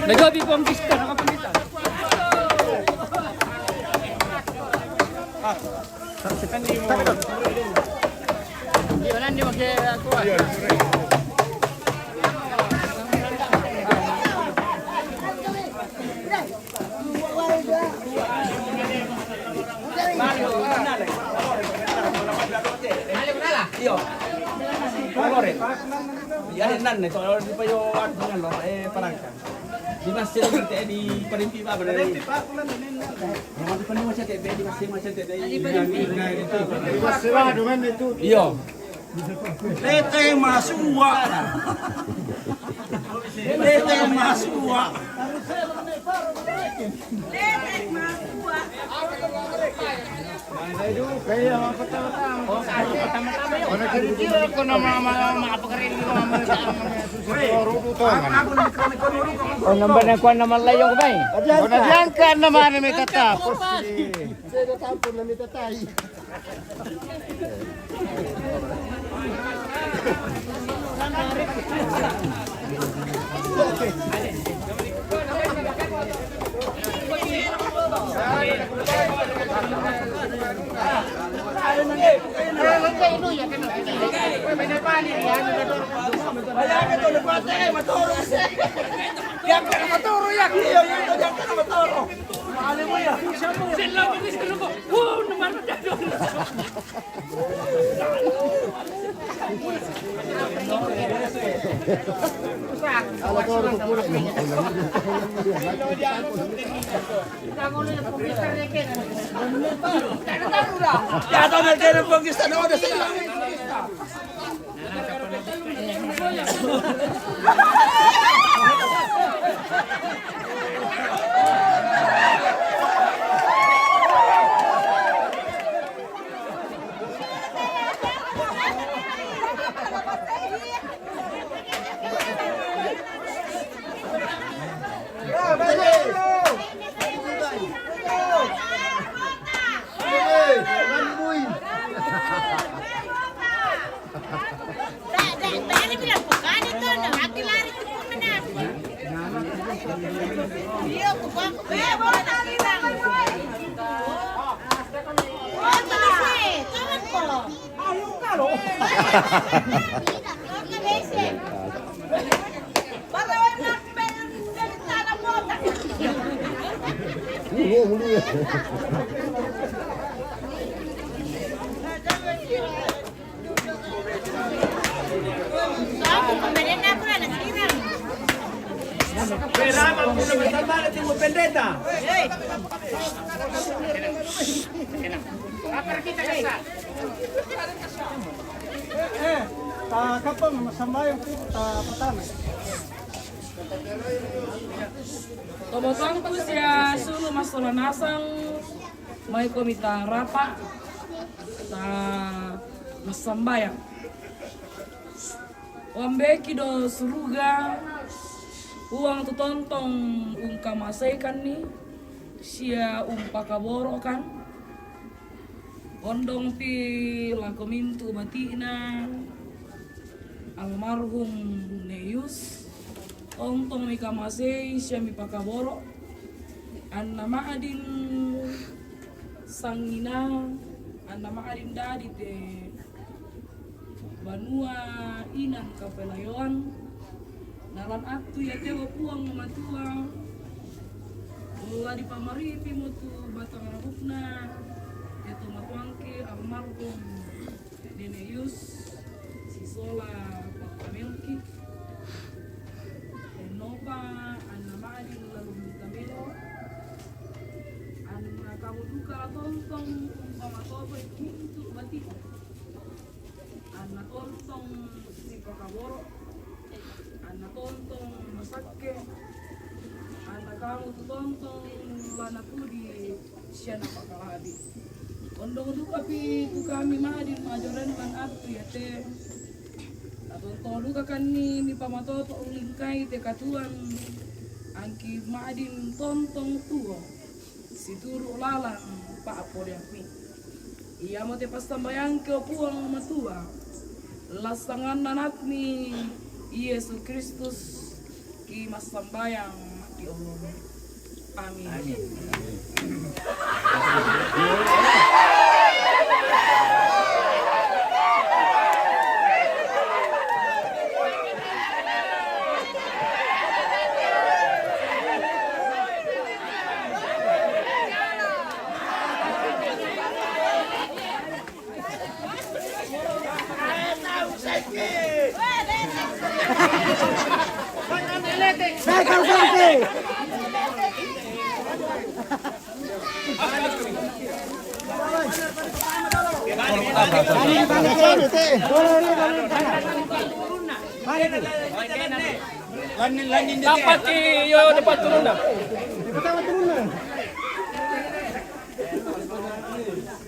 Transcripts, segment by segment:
Nagabi po ang pista, nakapalita. Hindi magkakakuha. Yan nan ito di pa yo ano parang di mas sila di parimpi ba ba di pa naman siya di mas sila siya di mas sila dengan itu iyo lete masuwa lete masuwa kaya mapatawang ano kaya ko na makapakarili ko naman sa o number na kuan naman layo ko ba o nagyan ka naman na may tatapos sa natapon na may tatay Kapag masambayang pertama. Tumutong po siya suno masolanasang may komita rapa sa masambayang. Wambeki do suruga uang tu tontong ungka masaikan ni sia pakaboro kan ondong pi lakomintu batina almarhum Neus tontong mika masai sia mi pakaboro anna maadin sangina anna maadin dadi te Banua inan kapelayoan nalan aktu ya tewa puang mamatua ula di pamaripi motu batang rambutna yaitu matuangke almarhum Neneus Sisola Pakamilki Nova anna maadin lalu mitamelo anna kamu duka tontong umpamatoba itu batik anak tontong si pakaboro, anak tontong masake, anak kamu tu tontong lanaku di siana pakalabi. Ondong duka pi tu kami madin majoran man aktu ya te. Tontong duka kan ni pamatoto ulingkai te katuan angki madin tontong tuo si turu lalang pa apo yang pi. Iya mau te pas tambayang ke puang matua. Lasangan nanat ni Yesus Kristus ki mas sambayang di Allah. Amin. Amin. Dapat yo dapat turun dah.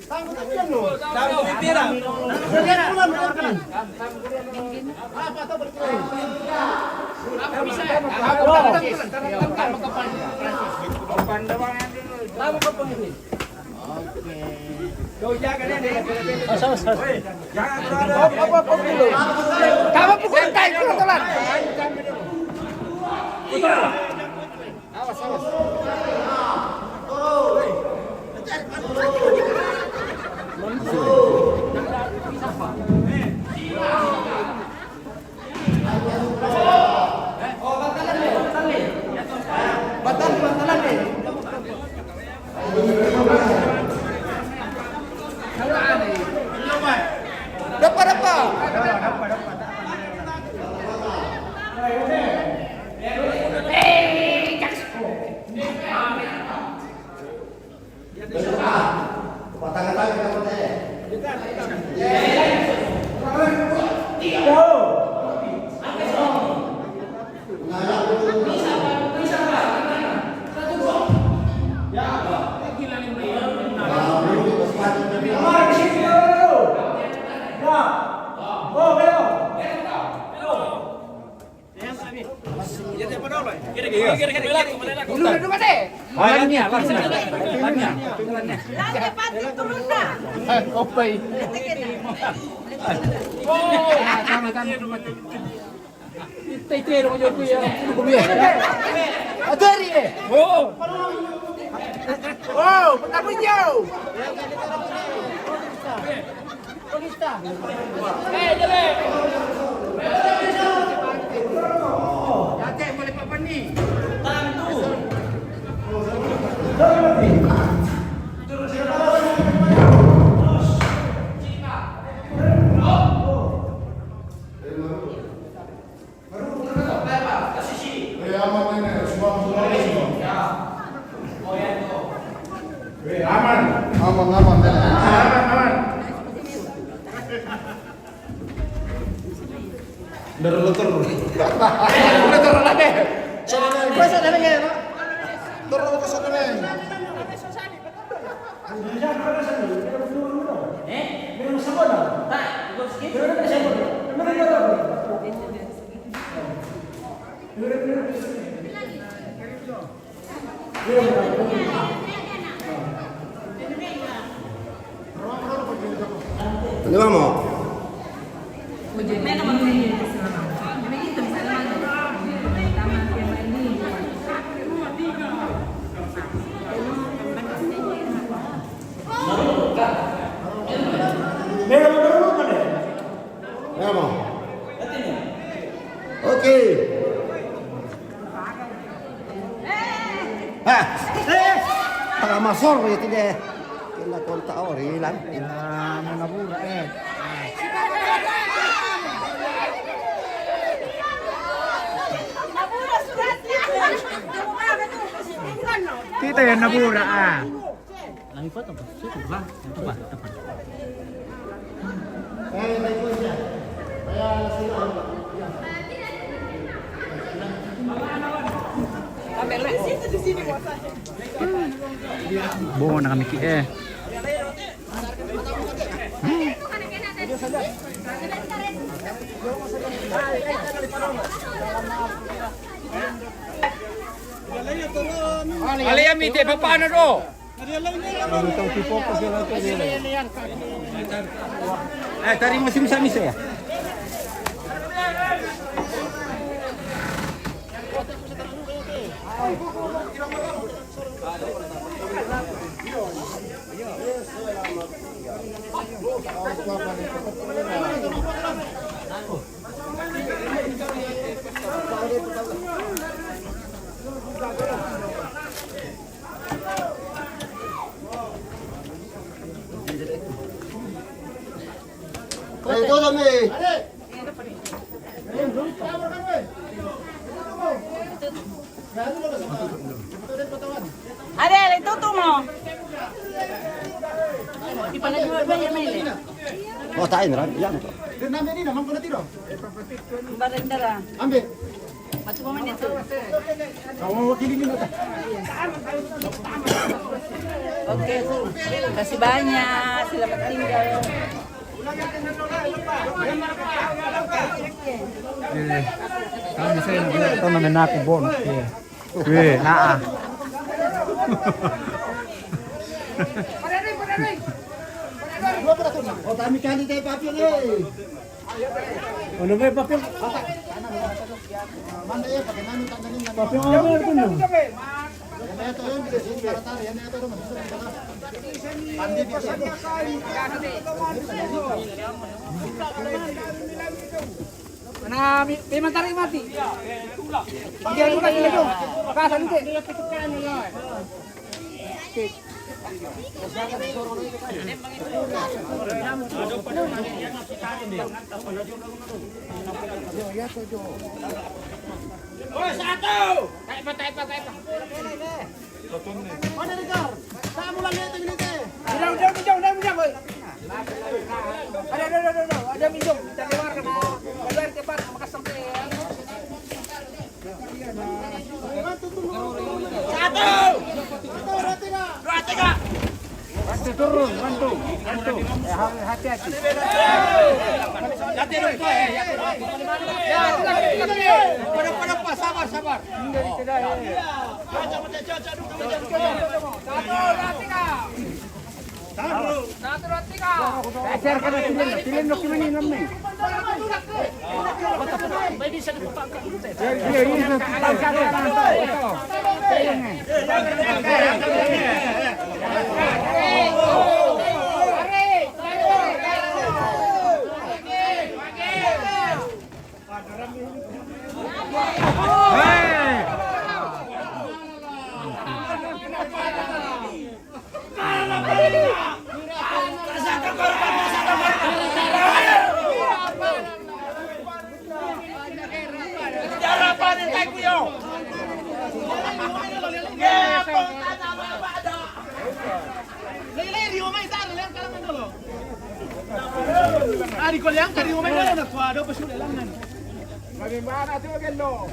Tanggung pirang. Apa tahu berkira? Apa bisa? Tahu kapan ini? Oke. Kau jaga ni. Jangan berada. Apa dulu? Kamu pukul kai kebetulan. Awas. Batalan ni. Dapat. ¿Dónde vamos? Vamos. Ok. Para masor ko yung tide. Kila konta ori lang. Kila manabura eh. Kita yang nabura ah. Lagi foto apa? Siapa ba? Ito ba? Tepat. Bungo na kami eh. Alayamite, paano do? Tadi musim sami saya. Itu kami. Adel, ituto mo. Di pa nag-work ba yan, Mili? Oh, tain ran. Yan. Barendara. Ambil. Matu mo man ito. Okay, kasih banyak. Selamat tinggal. Kami saya ito naman natin bonus. Weh, naa. Oh, kami kali tayo papel eh. Ano ba yung papel? Manda ya, pakai nanu tanggalin lang. Papel ano ito no? Yan ito yun, bisa sini para yan ito rin masuk kita. Pandi bisa. Na, may mantari mati. Hindi ako na dito. Makasan ito. Oh, satu! Mana Ricar? Saan mo lang ito binite? Ada minum, kita lewat ke luar tempat makasampai. Satu! Dua, tiga! Bantu turun, bantu. Hati-hati. Hati dulu, Pada, sabar. Satu, dua, tiga. Ajar kana tilin no kimani lamme. Di ko lang kari mo may na nakwado pa sila lang nan. Bagaimana tuh gelo?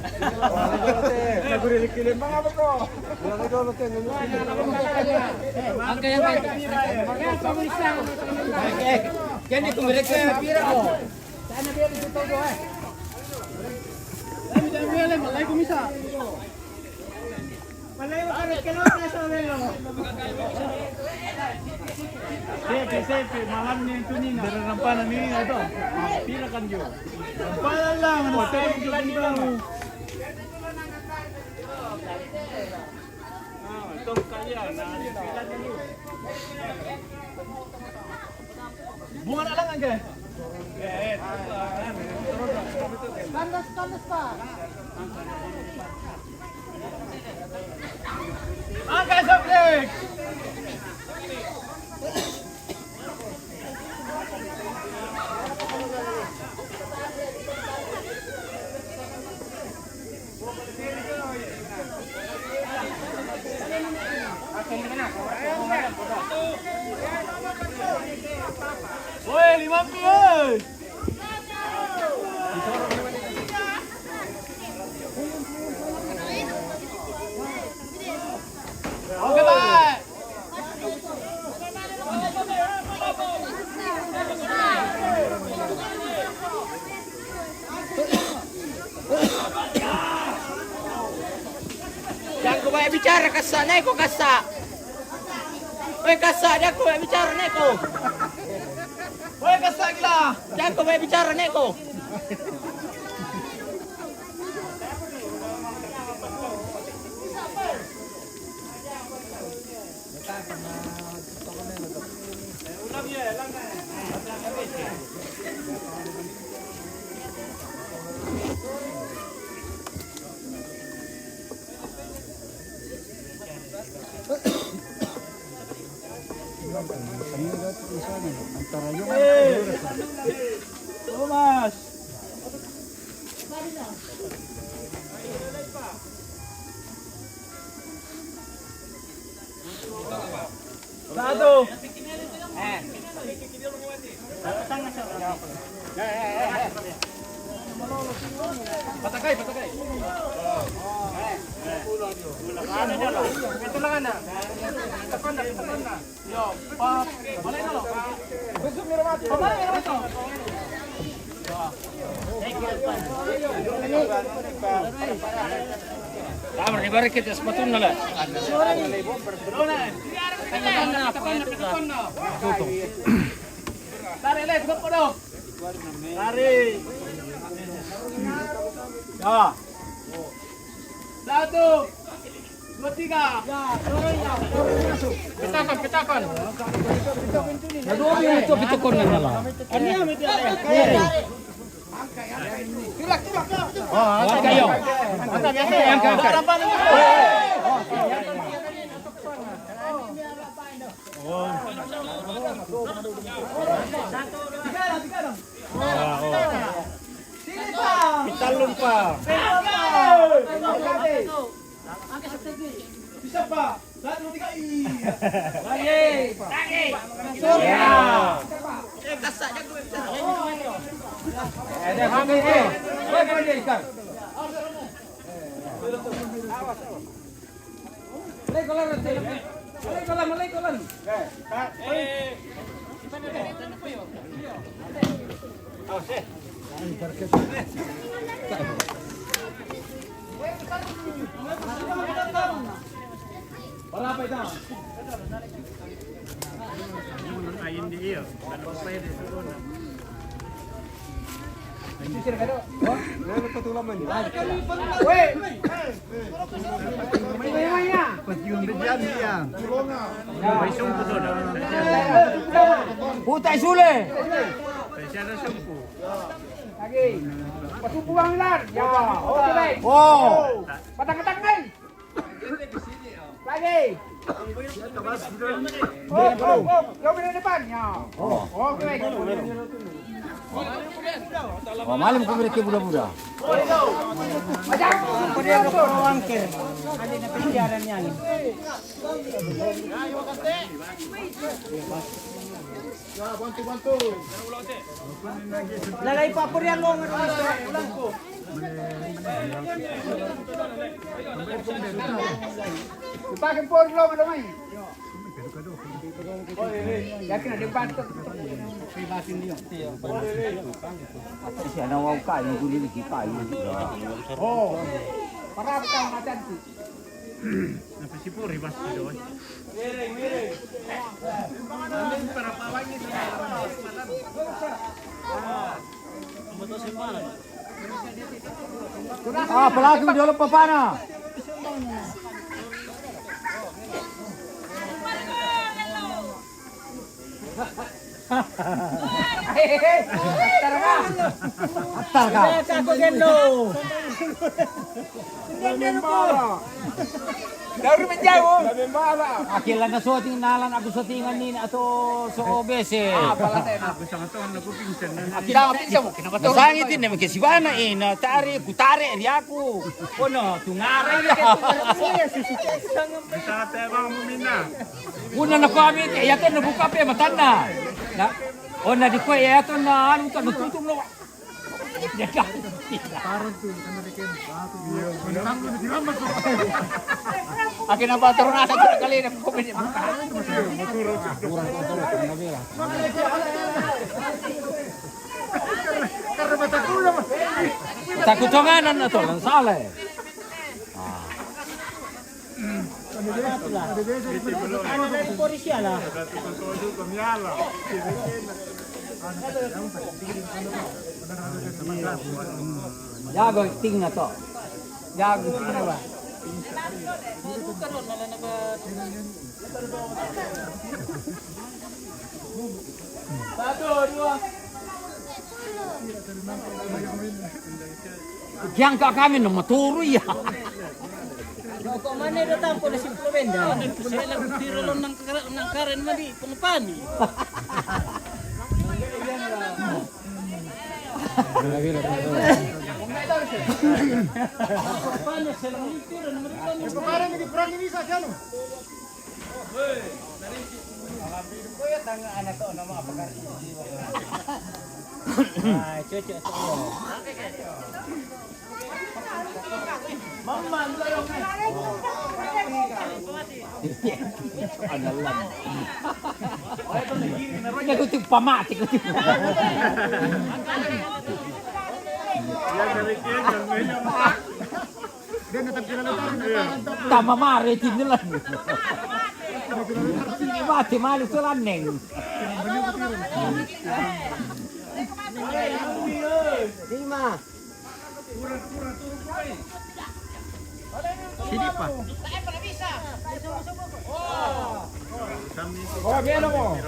Nagurilikilin mga bro. Jadi kumilik sa pira ko. Sana biar dito go eh. Dami malay kumisa. Sepe, malam ni itu ni. Dari rampalan ni itu. Pila kan jo. Rampalan lang. Hotel yang kita ni. Itu kaya. Bunga na lang ang Kandas pa. Angkat subjek. Woi, 50. Oke, Pak. Jangan kau banyak bicara kasa, neko kasa. Woi kasa, dia kau banyak bicara neko. Woi, kasa gila. Jangan kau banyak bicara neko. Thomas. Satu. Patakai. Itu lang na. Tekan na. Yo, pa. Malay na lo. Gusto mo ramat. Malay na to. Kamar ni barek kita sepatun na lang. Lari le, tukar po daw. Lari. Ya. Satu. 2, 3. Pitakan. Nado yung ito pitukon na lang. Tulak. Angkat kayo. Angkat. Pitalon pa. Bisa pa. 1, 2, 3. Lagi. Kasa, dia kau bicara. Ada kami ni. Bagaimana dia ikan? Malay kolan. Para apa itu? Ayun di iyo. Kalau pa pwede siguro. Sisir ka do. Oh, lalo patulaman ni. Weh. May ya. Patyong diyan niya. May sumpo do na. Putay sule. Siya na sumpo. Lagi. Pasumpo ang ilan. Ya. Okay, baik. Oh. Patang-patang kan. Lagi. Jauh dari depan. Ya. Oke, baik. Oh, malam kau mereka budak-budak. Macam. Dia kau angker. Ada na penjara niya. Bantu. Lalay pa po riyan mo ng ulan ko. Ipakin po lo ano may. Yakin na depan to. Privasin niyo. Siya na wau kai, guli ni kipai. Oh. Para ka macam tu. Napasipuri basta doon. Miring. Amin para pawangin sa palan. Palagi di dalam papana. Atar ka. Ako gendo. Dari menjauh. Akilan na so tingnalan ako sa tingan ni ato so obese. Pala tayo. Ako sa katawan nagpipinsan na. Akila pinsa mo kinabato. Sangitin na magke sibana na tari kutare ri ako. Ono tungaray na. Sa tayo bang mumina. Una na kami kaya to nabuka pa matan na. Na ona di ko ya to na ano to tutum no. Akin na ba na sa kali na ko pwede buka. Takutonganan na to, lang sala eh. Jago ting na to. Jago ting na ba? Satu, dua. Yang kak kami no maturo ya. Kung man na tampo na simplementa. Sila lang tiro lang ng karen mali pangpani. Kaya ko ting pamati ko ting. Tama maritin nila. Mati mali sulan neng. Lima. Sini pa. Oh, biar mo.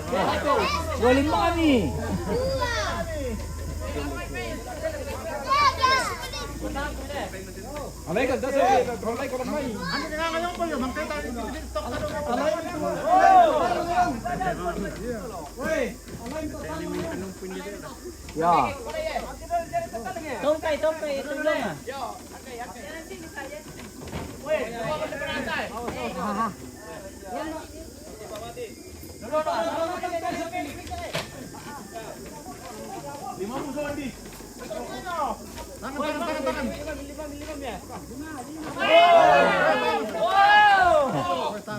Boleh mo kami. Alay ka dasa, alay ko lamay. Ano nga ngayon po yun? Mangkita. Ya. Tongkay, ito lang ah.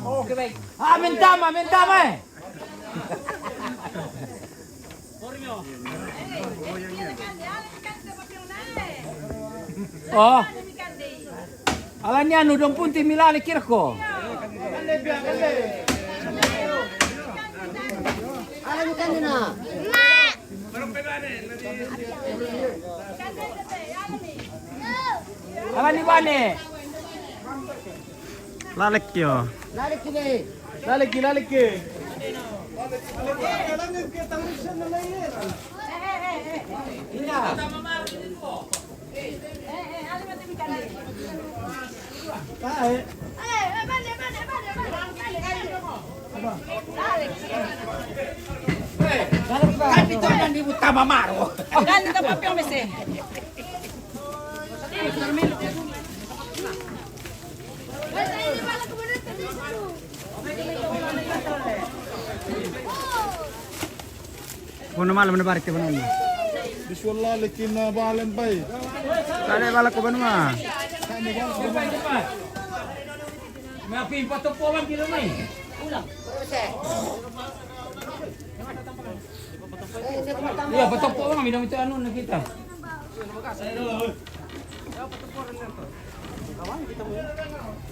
Oke baik. Amin tama eh. Oh. Alam niya, nudong punti Milani Kirko. Alam ka na. Alam ni Bane. Lalek yo. Lalik kini. Lalek ki. Kapito na ni Tama Maro. Galing ka pa piyomese. Kuno malam na barik ke banon. Bismillah lekin na bahalan bay. Kale balak ko banu ma. May pimpatupuan kilo may. Iya, patupuan kami dami ito ano nakita.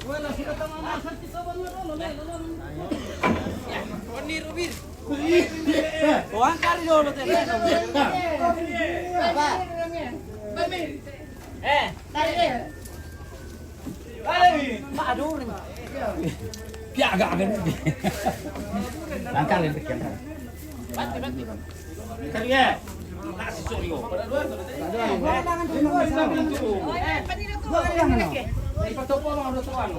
Wala sila tama masal kita ba no? Oni Rubir. Tuang kari dulu teh. Aduh. Piaga kan. Langkah lebih kan. Bati. Kali ya. Nasi soryo. Ipatopo mo ano tuan.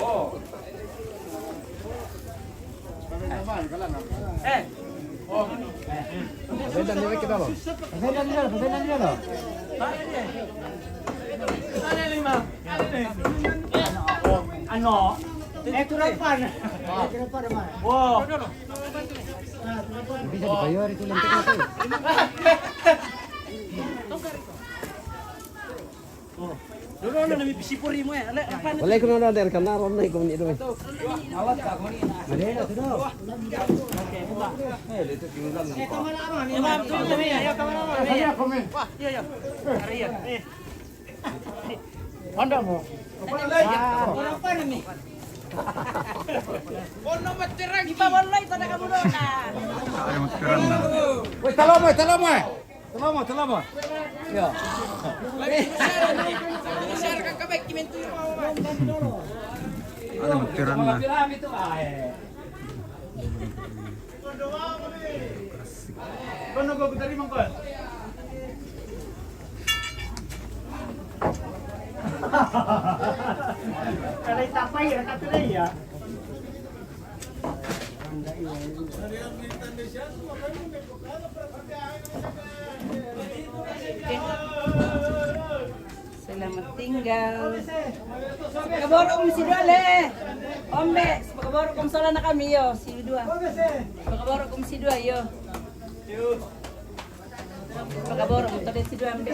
Oh. Bedan dia kita loh. Bedan dia loh. Ano? Ekurapan. Wow. Bisa dibayar itu lentik itu. Dulu na nami pisipuri mo Ale, apa Boleh kena ada dari kamar orang itu ni itu. Awat ka ko ni. Ada itu dah. Imam tu nami ayo kamera. Saya kami. Wah, iya. Ariya. Anda mo. Orang apa nami? Ono materang di bawah lai tada kamu dona. Woi, tolong mo. Ya. Share ka kabay kimentu yo. Ada mutiran lah. Pirami itu ay. Kono go dari mangkon. Kalau tapai kata dia ya. Selamat tinggal. Pagkaboro kong si Dua Ombe, pagkaboro kong sala na kami yo, si Dua. Pagkaboro kong si Dua yo. Pagkaboro kong talit si Dua Ombe.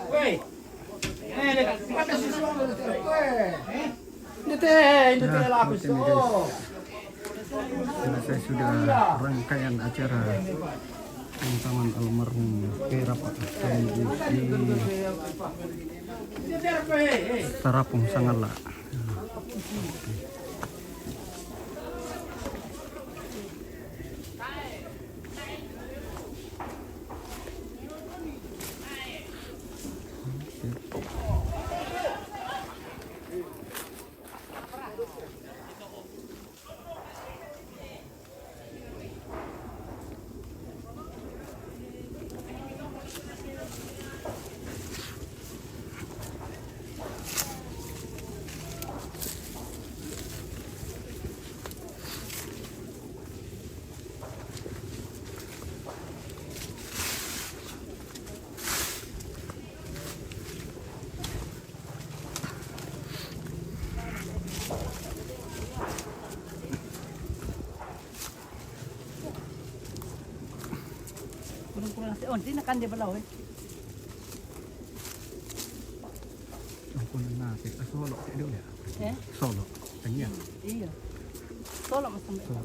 Woi. Ini lapis tuh. Selesai sudah rangkaian acara pemakaman almarhum Kera Pak di Tarapung Sangala. Oh, di na kan di balaw eh. Ako na natin. Solo. Eh? Solo. Kanya. Iya. Solo mas sampai.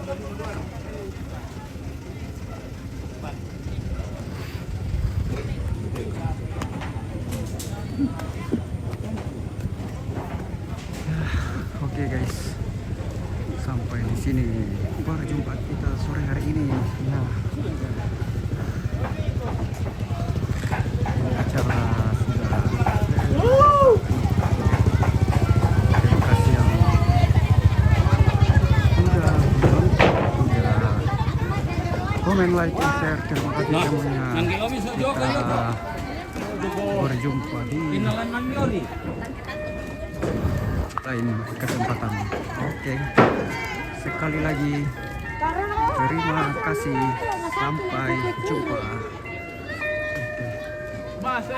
Oke guys, sampai di sini perjumpaan kita sore hari ini. Nah, acara sudah terima kasih yang sudah komen, like, dan share. Terima kasih semuanya. Kita berjumpa di lain kesempatan. Oke, sekali lagi terima kasih, sampai jumpa. Mas,